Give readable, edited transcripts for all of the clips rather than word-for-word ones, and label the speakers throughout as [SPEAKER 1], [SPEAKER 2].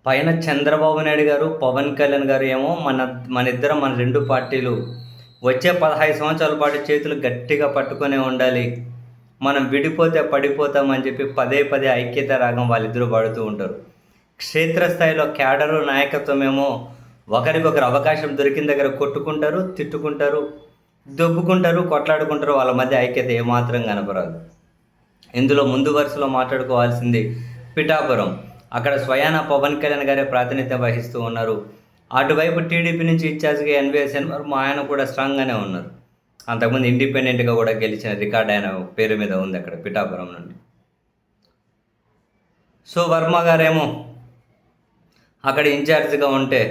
[SPEAKER 1] పైన చంద్రబాబు నాయుడు గారు, పవన్ కళ్యాణ్ గారు ఏమో మనిద్దరం మన 2 పార్టీలు వచ్చే 15 సంవత్సరాల పాటు చేతులు గట్టిగా పట్టుకొనే ఉండాలి. మనం విడిపోతే పడిపోతామని చెప్పి పదే పదే ఐక్యతా రాగం వాళ్ళిద్దరూ పాడుతూ ఉంటారు. క్షేత్రస్థాయిలో క్యాడరు నాయకత్వమేమో ఒకరికొకరు అవకాశం దొరికిన దగ్గర కొట్టుకుంటారు, తిట్టుకుంటారు, దొబ్బుకుంటారు, కొట్లాడుకుంటారు. వాళ్ళ మధ్య ఐక్యత ఏమాత్రం కనపరాదు. ఇందులో ముందు వరుసలో మాట్లాడుకోవాల్సింది పిఠాపురం. అక్కడ స్వయాన పవన్ కళ్యాణ్ గారే ప్రాతినిధ్యం వహిస్తూ ఉన్నారు. అటువైపు టీడీపీ నుంచి ఇన్ఛార్జ్గా ఎన్వీఎస్ఎన్ వర్మ ఆయన కూడా స్ట్రాంగ్గానే ఉన్నారు. అంతకుముందు ఇండిపెండెంట్గా కూడా గెలిచిన రికార్డ్ ఆయన పేరు మీద ఉంది అక్కడ పిఠాపురం నుండి. సో వర్మ గారేమో అక్కడ ఇన్ఛార్జ్గా ఉంటే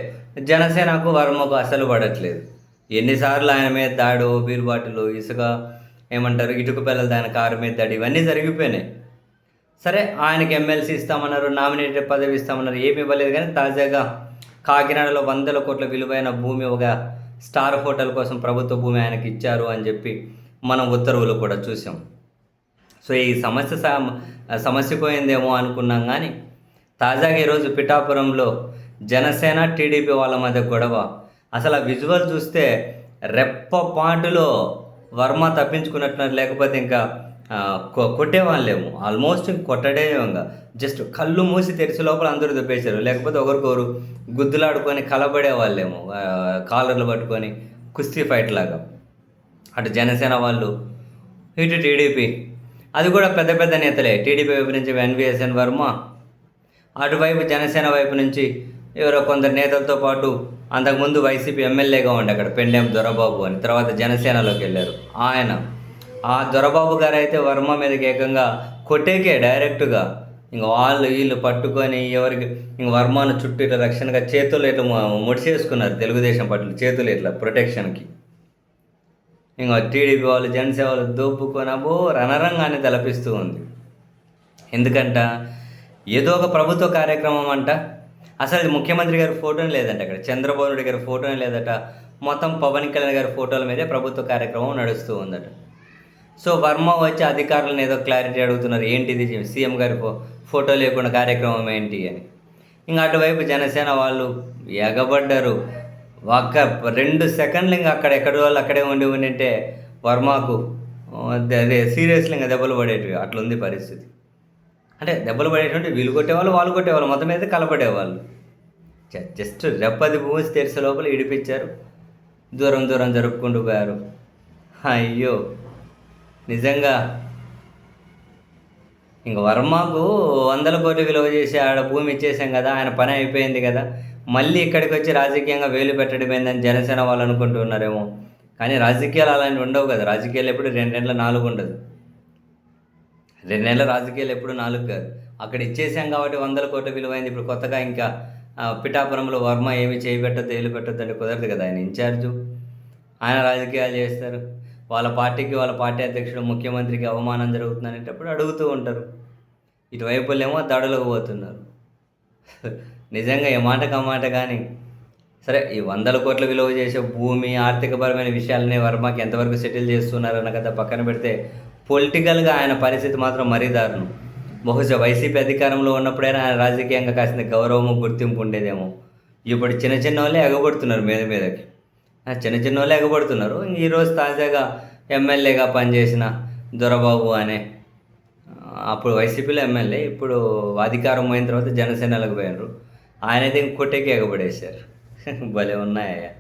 [SPEAKER 1] జనసేనకు వర్మకు అసలు పడట్లేదు. ఎన్నిసార్లు ఆయన మీద దాడు, బీర్ బాటిల్, ఇసుక ఏమంటారు, ఇటుక పిల్లలు దాని కారు మీద దాడి, ఇవన్నీ జరిగిపోయినాయి. సరే, ఆయనకి ఎమ్మెల్సీ ఇస్తామన్నారు, నామినేటెడ్ పదవి ఇస్తామన్నారు, ఏమి ఇవ్వలేదు. కానీ తాజాగా కాకినాడలో 100 కోట్ల విలువైన భూమి, ఒక స్టార్ హోటల్ కోసం ప్రభుత్వ భూమి ఆయనకి ఇచ్చారు అని చెప్పి మనం ఉత్తర్వులు కూడా చూసాం. సో ఈ సమస్య పోయిందేమో అనుకున్నాం. కానీ తాజాగా ఈరోజు పిఠాపురంలో జనసేన టీడీపీ వాళ్ళ మధ్య గొడవ. అసలు ఆ విజువల్ చూస్తే రెప్పపాటులో వర్మ తప్పించుకున్నట్టున్నారు, లేకపోతే ఇంకా కొట్టేవాళ్ళేమో. ఆల్మోస్ట్ కొట్టడేగా, జస్ట్ కళ్ళు మూసి తెరిచి లోపల అందరూ దొబ్బేశారు. లేకపోతే ఒకరికొకరు గుద్దులాడుకొని కలబడే వాళ్ళేమో, కాలర్లు పట్టుకొని కుస్తీ ఫైట్ లాగా. అటు జనసేన వాళ్ళు, ఇటు టీడీపీ. అది కూడా పెద్ద పెద్ద నేతలే. టీడీపీ వైపు నుంచి ఎన్వీఎస్ఎన్ వర్మ, అటువైపు జనసేన వైపు నుంచి ఎవరో కొందరు నేతలతో పాటు అంతకుముందు వైసీపీ ఎమ్మెల్యేగా ఉండే అక్కడ పెండెం దొరబాబు అని, తర్వాత జనసేనలోకి వెళ్ళారు ఆయన. ఆ దొరబాబు గారు అయితే వర్మ మీదకి ఏకంగా కొట్టేకే డైరెక్ట్గా ఇంక వీళ్ళు పట్టుకొని ఎవరికి ఇంక వర్మను చుట్టూ ఇట్లా రక్షణగా చేతులు ఇట్లా ముడిచేసుకున్నారు తెలుగుదేశం పార్టీలు, చేతులు ఇట్లా ప్రొటెక్షన్కి. ఇంకా టీడీపీ వాళ్ళు, జనసేన వాళ్ళు దోపుకొని రణరంగాన్ని తలపిస్తూ ఉంది. ఎందుకంట ఏదో ఒక ప్రభుత్వ కార్యక్రమం అంట. అసలు ముఖ్యమంత్రి గారి ఫోటోనే లేదంట అక్కడ, చంద్రబాబు నాయుడు గారి ఫోటోనే లేదట. మొత్తం పవన్ కళ్యాణ్ గారి ఫోటోల మీదే ప్రభుత్వ కార్యక్రమం నడుస్తూ ఉందట. సో వర్మ వచ్చి అధికారులను ఏదో క్లారిటీ అడుగుతున్నారు, ఏంటిది సీఎం గారి ఫోటో లేకుండా కార్యక్రమం ఏంటి అని. ఇంకా అటువైపు జనసేన వాళ్ళు ఎగబడ్డారు. 2 సెకండ్లు ఇంకా ఎక్కడి వాళ్ళు అక్కడే ఉంటే వర్మకు అదే సీరియస్లీ ఇంకా దెబ్బలు పడేటివి. అట్లుంది పరిస్థితి. అంటే దెబ్బలు పడేటువంటి వీళ్ళు కొట్టేవాళ్ళు, వాళ్ళు కొట్టేవాళ్ళు, మొత్తం మీద కలపడేవాళ్ళు. జస్ట్ రెప్పది మూసి తెరిసే లోపల ఇడిపించారు, దూరం దూరం జరుపుకుంటూ పోయారు. అయ్యో, నిజంగా ఇంక వర్మకు 100 కోట్లు విలువ చేసి ఆడ భూమి ఇచ్చేసాం కదా, ఆయన పని అయిపోయింది కదా, మళ్ళీ ఇక్కడికి వచ్చి రాజకీయంగా వేలు పెట్టడమైందని జనసేన వాళ్ళు అనుకుంటున్నారేమో. కానీ రాజకీయాలు అలాంటివి ఉండవు కదా. రాజకీయాలు ఎప్పుడు 2 నెలల 4 ఉండదు. 2 నెలల రాజకీయాలు ఎప్పుడు 4 కాదు. అక్కడ ఇచ్చేసాం కాబట్టి 100 కోట్ల విలువైంది. ఇప్పుడు కొత్తగా ఇంకా పిఠాపురంలో వర్మ ఏమి చేయబెట్టద్దు, ఏలు పెట్టద్దు అంటే కుదరదు కదా. ఆయన ఇన్ఛార్జు, ఆయన రాజకీయాలు చేస్తారు. వాళ్ళ పార్టీ అధ్యక్షుడు, ముఖ్యమంత్రికి అవమానం జరుగుతుందనేటప్పుడు అడుగుతూ ఉంటారు. ఇటువైపులేమో దాడులకు పోతున్నారు. నిజంగా ఏ మాటకు ఆ మాట. కానీ సరే, ఈ 100 కోట్ల విలువ చేసే భూమి, ఆర్థికపరమైన విషయాలనే వర్మకి ఎంతవరకు సెటిల్ చేస్తున్నారన్న కదా పక్కన పెడితే, పొలిటికల్గా ఆయన పరిస్థితి మాత్రం మరీ దారుణం. బహుశా వైసీపీ అధికారంలో ఉన్నప్పుడైనా ఆయన రాజకీయంగా కాసిన గౌరవము, గుర్తింపు ఉండేదేమో. ఇప్పుడు చిన్న వాళ్ళే ఎగబడుతున్నారు మీదకి. చిన్న వాళ్ళే ఎగబడుతున్నారు. ఈరోజు తాజాగా ఎమ్మెల్యేగా పనిచేసిన దొరబాబు అనే, అప్పుడు వైసీపీలో ఎమ్మెల్యే, ఇప్పుడు అధికారం పోయిన తర్వాత జనసేనలకు పోయినారు. ఆయనైతే కొట్టేకి ఎగబడేశారు. భలే ఉన్నాయా.